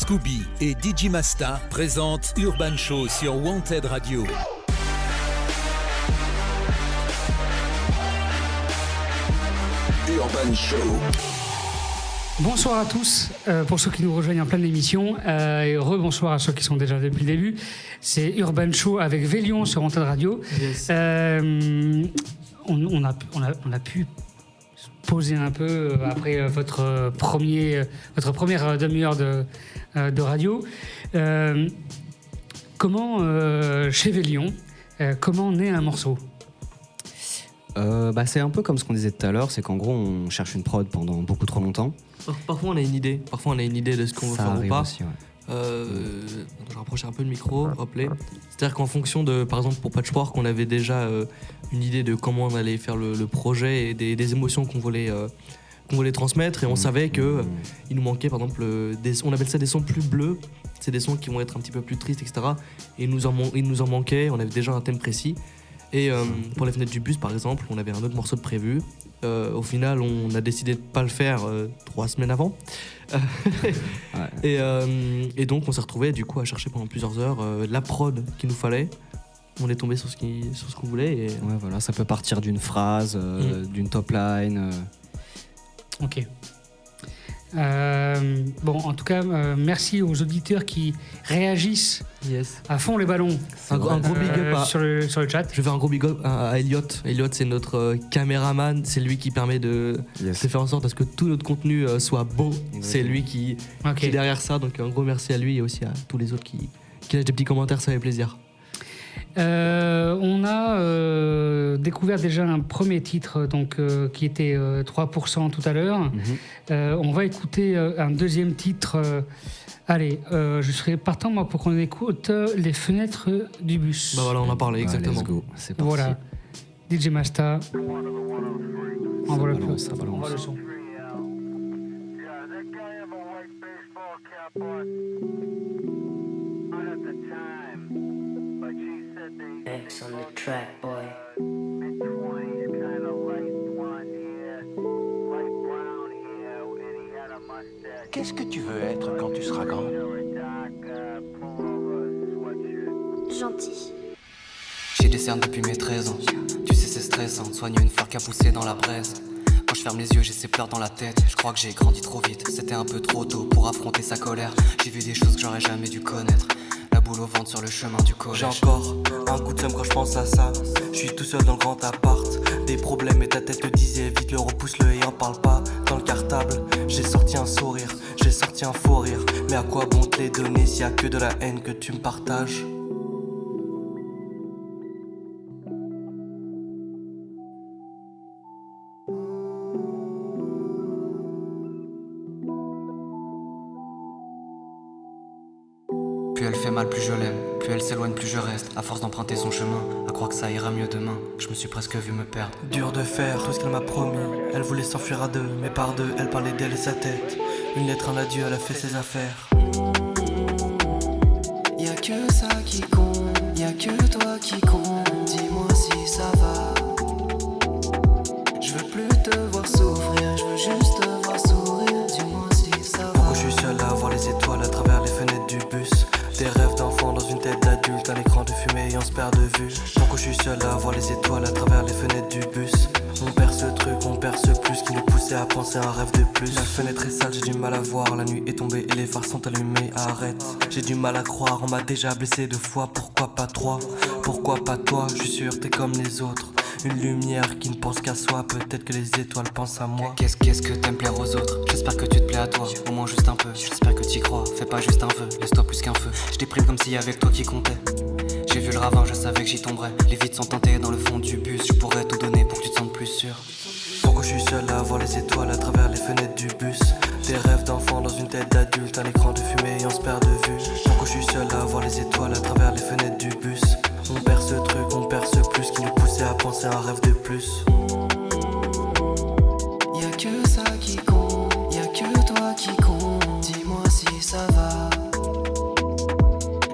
Scooby et DJ Masta présentent Urban Show sur Wanted Radio. Urban Show. Bonsoir à tous, pour ceux qui nous rejoignent en pleine émission, et rebonsoir à ceux qui sont déjà depuis le début. C'est Urban Show avec Vélion sur Wanted Radio. Yes. On a pu poser un peu après votre première demi-heure de radio. Comment, chez Vélion, comment naît un morceau ? C'est un peu comme ce qu'on disait tout à l'heure, c'est qu'en gros on cherche une prod pendant beaucoup trop longtemps. Parfois on a une idée, de ce qu'on veut Ça faire ou arrive pas. aussi, ouais. Je rapproche un peu le micro, hop là. C'est-à-dire qu'en fonction de, par exemple pour Patchwork, on avait déjà une idée de comment on allait faire le projet et des émotions qu'on voulait transmettre, et on savait que il nous manquait par exemple on appelle ça des sons plus bleus, c'est des sons qui vont être un petit peu plus tristes, etc. Et il nous en manquait, on avait déjà un thème précis. Et pour les fenêtres du bus par exemple, on avait un autre morceau de prévu. Au final on a décidé de pas le faire 3 semaines avant. Ouais. Et donc on s'est retrouvé du coup à chercher pendant plusieurs heures la prod qu'il nous fallait. On est tombé sur ce qu'on voulait et... Ouais, voilà, ça peut partir d'une phrase, d'une top line. Ok. En tout cas, merci aux auditeurs qui réagissent à fond les ballons. Un gros big up sur le chat. Je vais faire un gros big up à Elliot. Elliot, c'est notre caméraman. C'est lui qui permet de faire en sorte à ce que tout notre contenu soit beau. Exactement. C'est lui qui est derrière ça. Donc un gros merci à lui et aussi à tous les autres qui lâchent des petits commentaires. Ça fait plaisir. On a découvert déjà un premier titre qui était 3% tout à l'heure. On va écouter un deuxième titre. Je serais partant moi pour qu'on écoute Les fenêtres du bus. Bah voilà, on en parlait exactement. Let's go, c'est parti. Voilà, DJ Masta. Envoie le son. X on the track, boy. Qu'est-ce que tu veux être quand tu seras grand? Gentil. J'ai des cernes depuis mes 13 ans. Tu sais c'est stressant de soigner une fleur qui a poussé dans la braise. Quand je ferme les yeux j'ai ces pleurs dans la tête. Je crois que j'ai grandi trop vite. C'était un peu trop tôt pour affronter sa colère. J'ai vu des choses que j'aurais jamais dû connaître. La boule au ventre sur le chemin du collège. J'ai encore un coup de seum quand je pense à ça. Je suis tout seul dans le grand appart. Des problèmes et ta tête te disait vite le repousse-le et en parle pas. Dans le cartable j'ai sorti un sourire, j'ai sorti un faux rire. Mais à quoi bon te les donner s'il y a que de la haine que tu me partages? Plus elle fait mal, plus je l'aime. Plus elle s'éloigne, plus je reste. À force d'emprunter son chemin, à croire que ça ira mieux demain. Je me suis presque vu me perdre. Dur de faire tout ce qu'elle m'a promis. Elle voulait s'enfuir à deux, mais par deux, elle parlait d'elle et sa tête. Une lettre, un adieu, elle a fait ses affaires. Y'a que ça qui compte, y'a que toi qui compte. Dis-moi si ça va. Je veux plus te voir souffrir, je veux juste te voir sourire. Dis-moi si ça va. Pourquoi je suis seul à voir les étoiles à travers les fenêtres du bus? Des rêves d'enfant dans une tête d'adulte, un écran de fumée et on se perd de vue. Pourquoi je suis seul à voir les étoiles à travers les fenêtres du bus? On perd ce truc, on perd ce plus qui nous poussait à penser à un rêve de plus. La fenêtre est sale, j'ai du mal à voir, la nuit est tombée et les phares sont allumés. Arrête, j'ai du mal à croire, on m'a déjà blessé 2 fois, pourquoi pas 3? Pourquoi pas toi? Je suis sûr t'es comme les autres. Une lumière qui ne pense qu'à soi, peut-être que les étoiles pensent à moi. Qu'est-ce que t'aimes plaire aux autres? J'espère que tu te plais à toi, au moins juste un peu. J'espère que t'y crois, fais pas juste un vœu, laisse-toi plus qu'un feu. Je déprime comme s'il y avait que toi qui comptais. J'ai vu le ravin, je savais que j'y tomberais. Les vides sont teintées dans le fond du bus. Je pourrais tout donner pour que tu te sentes plus sûr. Pourquoi je suis seul à voir les étoiles à travers les fenêtres du bus? Des rêves d'enfant dans une tête d'adulte, un écran de fumée et on se perd de vue. Pourquoi je suis seul à voir les étoiles à travers les fenêtres du bus? On perd ce truc, on perd ce plus qui nous poussait à penser à un rêve de plus. Y'a que ça qui compte, y'a que toi qui compte. Dis-moi si ça va.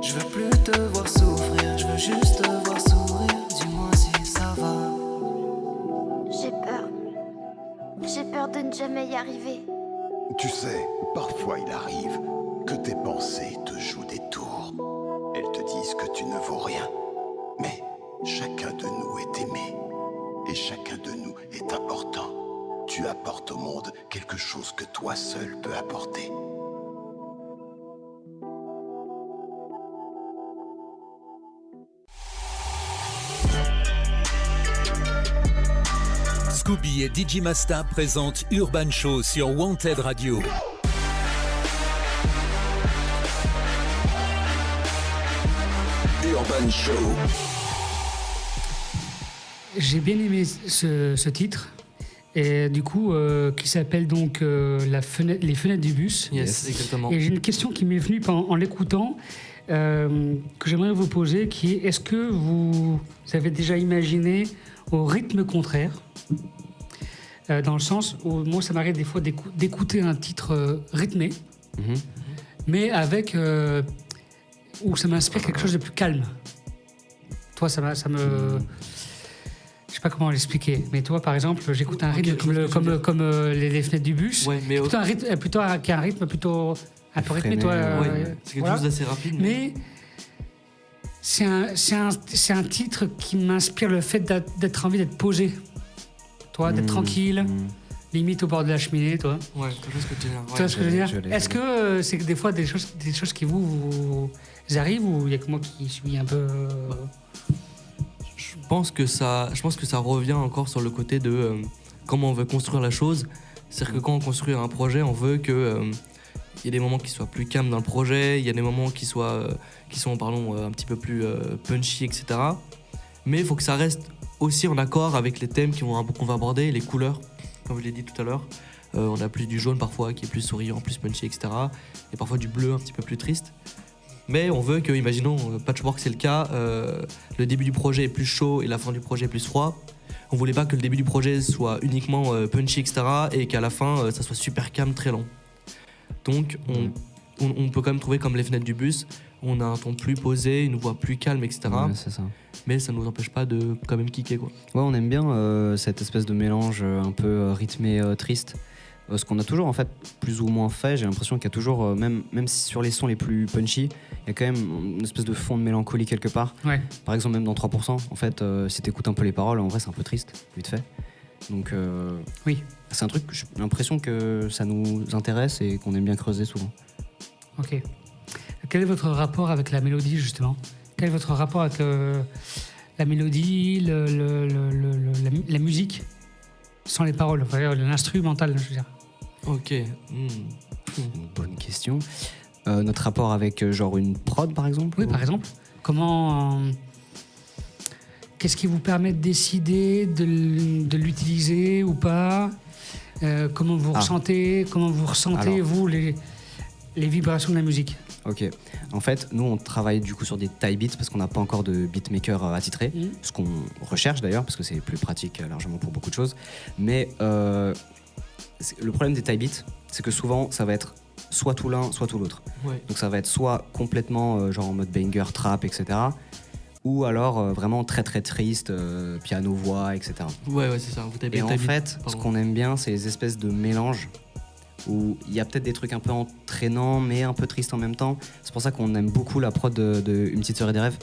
Je veux plus te voir souffrir, je veux juste te voir sourire. Dis-moi si ça va. J'ai peur de ne jamais y arriver. Tu sais, parfois il arrive que que tes pensées te jouent des tours. Elles te disent que tu ne vaux rien. Mais chacun de nous est aimé. Et chacun de nous est important. Tu apportes au monde quelque chose que toi seul peux apporter. Scooby et DJ Masta présentent Urban Show sur Wanted Radio. Urban Show. J'ai bien aimé ce titre, et du coup, qui s'appelle donc les fenêtres du bus. Yes, exactement. Et j'ai une question qui m'est venue en l'écoutant, que j'aimerais vous poser, qui est: est-ce que vous avez déjà imaginé au rythme contraire, dans le sens où moi ça m'arrive des fois d'écouter un titre rythmé, mais avec où ça m'inspire quelque chose de plus calme. Toi, ça me je sais pas comment l'expliquer, mais toi, par exemple, j'écoute un rythme comme les fenêtres du bus. Ouais, mais plutôt un rythme qui a un rythme plutôt un peu rythmé, toi. C'est quelque chose d'assez rapide. Mais c'est un titre qui m'inspire le fait d'être envie d'être posé. Toi, d'être tranquille, limite au bord de la cheminée, toi. Ouais, je vois ce que tu veux dire. Tu vois ce que je veux dire ? Est-ce que c'est des fois des choses qui vous arrivent, ou il y a que moi qui suis un peu... Je pense que ça revient encore sur le côté de comment on veut construire la chose. C'est-à-dire que quand on construit un projet, on veut que il y ait des moments qui soient plus calmes dans le projet, il y a des moments qui sont un petit peu plus punchy, etc. Mais il faut que ça reste aussi en accord avec les thèmes qu'on va aborder, les couleurs, comme je l'ai dit tout à l'heure. On a plus du jaune parfois qui est plus souriant, plus punchy, etc. Et parfois du bleu un petit peu plus triste. Mais on veut que, imaginons, Patchwork c'est le cas, le début du projet est plus chaud et la fin du projet est plus froid. On voulait pas que le début du projet soit uniquement punchy, etc. et qu'à la fin ça soit super calme, très long. Donc on peut quand même trouver comme les fenêtres du bus, on a un ton plus posé, une voix plus calme, etc. Ouais, c'est ça. Mais ça nous empêche pas de quand même kicker, quoi. Ouais, on aime bien cette espèce de mélange un peu rythmé, triste. Ce qu'on a toujours en fait plus ou moins fait, j'ai l'impression qu'il y a toujours, même si sur les sons les plus punchy, il y a quand même une espèce de fond de mélancolie quelque part. Ouais. Par exemple, même dans 3%, en fait, si t'écoutes un peu les paroles, en vrai c'est un peu triste, vite fait. Donc oui, c'est un truc, j'ai l'impression que ça nous intéresse et qu'on aime bien creuser souvent. Ok. Quel est votre rapport avec la mélodie, justement ? Quel est votre rapport avec la mélodie, la musique, sans les paroles, enfin, l'instrumental, je veux dire. Ok. Une bonne question. Notre rapport avec genre une prod, par exemple ? Oui, par exemple. Comment... qu'est-ce qui vous permet de décider de l'utiliser ou pas ? Comment vous ressentez, Alors, vous, les vibrations de la musique ? Ok. En fait, nous, on travaille du coup sur des tie beats parce qu'on n'a pas encore de beatmaker attitré, ce qu'on recherche d'ailleurs parce que c'est plus pratique largement pour beaucoup de choses. Mais le problème des tie beats, c'est que souvent, ça va être soit tout l'un, soit tout l'autre. Ouais. Donc ça va être soit complètement genre en mode banger, trap, etc. Ou alors vraiment très très triste, piano-voix, etc. Ouais, c'est ça. Et en fait, ce qu'on aime bien, c'est les espèces de mélanges où il y a peut-être des trucs un peu entraînants mais un peu tristes en même temps. C'est pour ça qu'on aime beaucoup la prod de Une petite sœur et des rêves,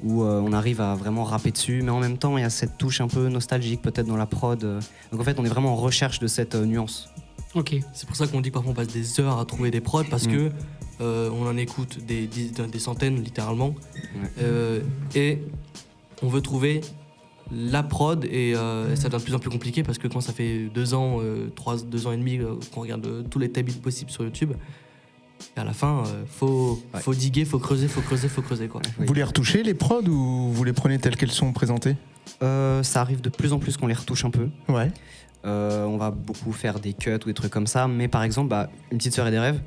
où on arrive à vraiment rapper dessus, mais en même temps il y a cette touche un peu nostalgique peut-être dans la prod. Donc en fait on est vraiment en recherche de cette nuance. Ok. C'est pour ça qu'on dit que parfois on passe des heures à trouver des prods parce que on en écoute des centaines littéralement, et on veut trouver la prod, et ça devient de plus en plus compliqué parce que quand ça fait 2 ans, 2 ans et demi qu'on regarde tous les tab-beats possibles sur YouTube, et à la fin faut diguer, faut creuser quoi. Vous les retouchez les prods ou vous les prenez telles qu'elles sont présentées ? Ça arrive de plus en plus qu'on les retouche un peu. Ouais. On va beaucoup faire des cuts ou des trucs comme ça, mais par exemple Une petite sœur et des rêves,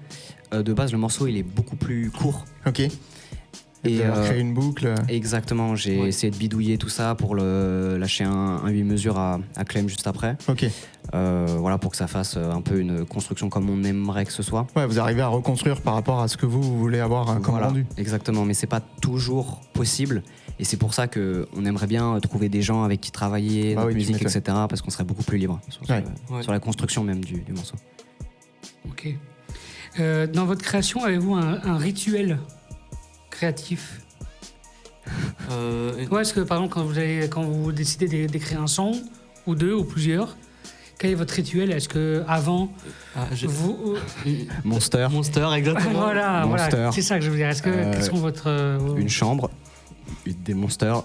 de base le morceau il est beaucoup plus court. Ok. Et créer une boucle. Exactement, j'ai essayé de bidouiller tout ça pour lâcher un 8 mesures à Clem juste après. Ok. Voilà, pour que ça fasse un peu une construction comme on aimerait que ce soit. Ouais, vous arrivez à reconstruire par rapport à ce que vous voulez avoir comme rendu. Exactement, mais c'est pas toujours possible. Et c'est pour ça qu'on aimerait bien trouver des gens avec qui travailler, notre musique, etc. Parce qu'on serait beaucoup plus libre sur la construction même du morceau. Ok. Dans votre création, avez-vous un rituel créatif? Est-ce que par exemple quand vous décidez d'écrire un son ou deux ou plusieurs, quel est votre rituel? Est-ce que avant vous Monster, exactement. voilà, c'est ça que je veux dire. Est-ce que quels sont une chambre, des monsters,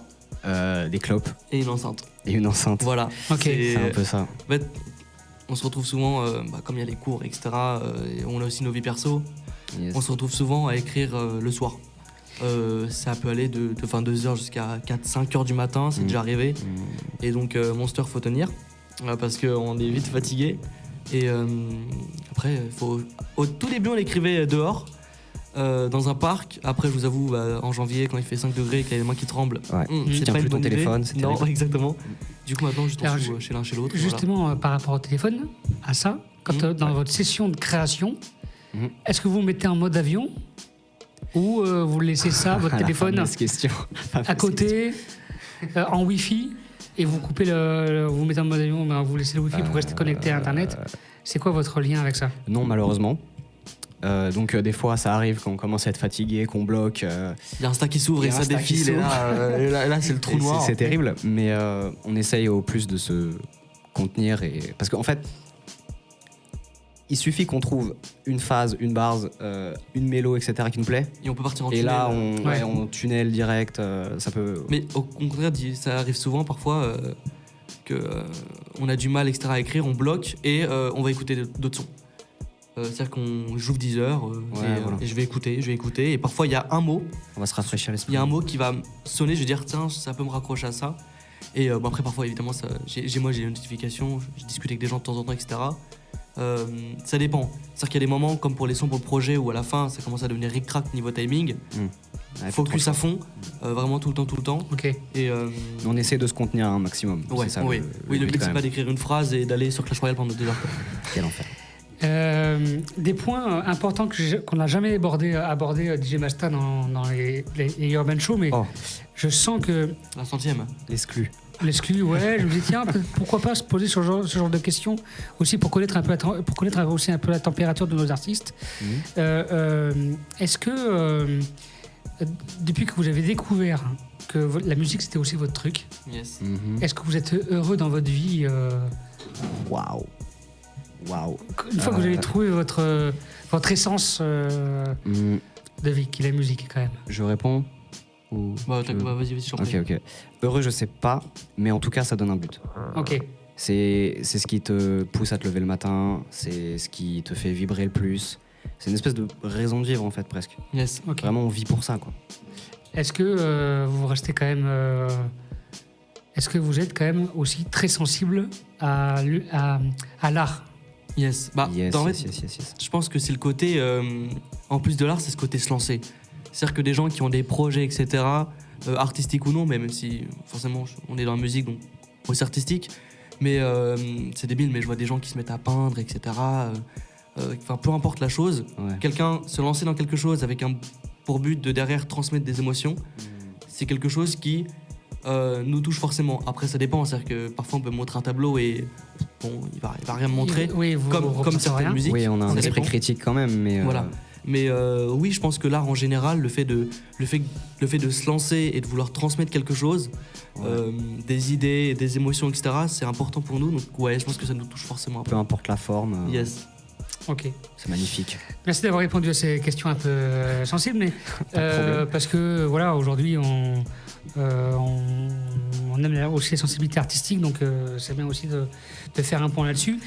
des clopes et une enceinte. Voilà. Ok. C'est un peu ça. En fait, on se retrouve souvent, comme il y a les cours, etc. Et on a aussi nos vies perso. Yes. On se retrouve souvent à écrire le soir. Ça peut aller de 22h jusqu'à 4-5h du matin, c'est déjà arrivé. Et donc Monster, faut tenir parce qu'on est vite fatigué. Et après, au tout début, on écrivait dehors, dans un parc. Après, je vous avoue, en janvier, quand il fait 5 degrés, qu'il y a les mains qui tremblent, c'est pas une bonne téléphone. idée. Non, exactement. Du coup, maintenant, juste chez l'un chez l'autre. Justement, par rapport au téléphone, à ça, dans votre session de création, est-ce que vous mettez en mode avion ou vous laissez ça, votre téléphone, à côté, en Wi-Fi, et vous coupez vous mettez en mode avion, vous laissez le Wi-Fi pour rester connecté à Internet? C'est quoi votre lien avec ça? Non, malheureusement. Donc des fois ça arrive quand on commence à être fatigué, qu'on bloque. Il y a Insta qui s'ouvre et ça défile et là c'est le trou noir. C'est terrible, mais on essaye au plus de se contenir parce qu'en fait il suffit qu'on trouve une phase, une base, une mélo, etc. qui nous plaît. Et on peut partir en tunnel. Et là on tunnel direct, ça peut. Mais au contraire, ça arrive souvent parfois que on a du mal, etc. à écrire, on bloque et on va écouter d'autres sons. C'est-à-dire qu'on joue 10 heures et je vais écouter et parfois il y a un mot. On va se rafraîchir l'esprit. Il y a un mot qui va sonner, je vais dire tiens, ça peut me raccrocher à ça. Et après parfois évidemment j'ai une notification, je discute avec des gens de temps en temps, etc. Ça dépend. C'est-à-dire qu'il y a des moments comme pour les sons pour le projet où à la fin ça commence à devenir ric-rac niveau timing. Focus à fond, vraiment tout le temps. Ok. Et on essaie de se contenir un maximum. Ouais, c'est ça, oui, le but c'est pas d'écrire une phrase et d'aller sur Clash Royale pendant 2 heures. Quel enfer. Des points importants qu'on n'a jamais abordé DJ Masta dans les Urban Show, mais je sens que... La 100e. L'exclu, ouais. Je me dis tiens, pourquoi pas se poser ce genre de questions aussi pour connaître aussi un peu la température de nos artistes. Est-ce que depuis que vous avez découvert que la musique c'était aussi votre truc, est-ce que vous êtes heureux dans votre vie? Waouh. Une fois que vous avez trouvé votre essence de vie, qui est la musique quand même. Je réponds vas-y, je t'en prie. Ok. Heureux, je sais pas, mais en tout cas, ça donne un but. Ok. C'est ce qui te pousse à te lever le matin, c'est ce qui te fait vibrer le plus. C'est une espèce de raison de vivre en fait, presque. Yes. Okay. Vraiment, on vit pour ça, quoi. Est-ce que vous restez quand même... Est-ce que vous êtes quand même aussi très sensible à l'art? Yes. Je pense que c'est le côté, en plus de l'art, c'est ce côté se lancer. C'est-à-dire que des gens qui ont des projets, etc., artistiques ou non, mais même si forcément on est dans la musique, donc aussi artistique, mais c'est débile, mais je vois des gens qui se mettent à peindre, etc. Peu importe la chose, quelqu'un se lancer dans quelque chose avec pour but de derrière transmettre des émotions, c'est quelque chose qui nous touche forcément. Après, ça dépend, c'est-à-dire que parfois on peut montrer un tableau et bon, il va rien me montrer, comme certaines musiques. Oui, on a un esprit critique quand même, mais voilà. Mais oui, je pense que l'art en général, le fait de se lancer et de vouloir transmettre quelque chose, des idées, des émotions, etc., c'est important pour nous. Donc je pense que ça nous touche forcément un peu. Peu importe la forme. Yes. Ok. C'est magnifique. Merci d'avoir répondu à ces questions un peu sensibles, mais parce que voilà, aujourd'hui on aime aussi les sensibilités artistiques, donc c'est bien aussi de faire un point là-dessus.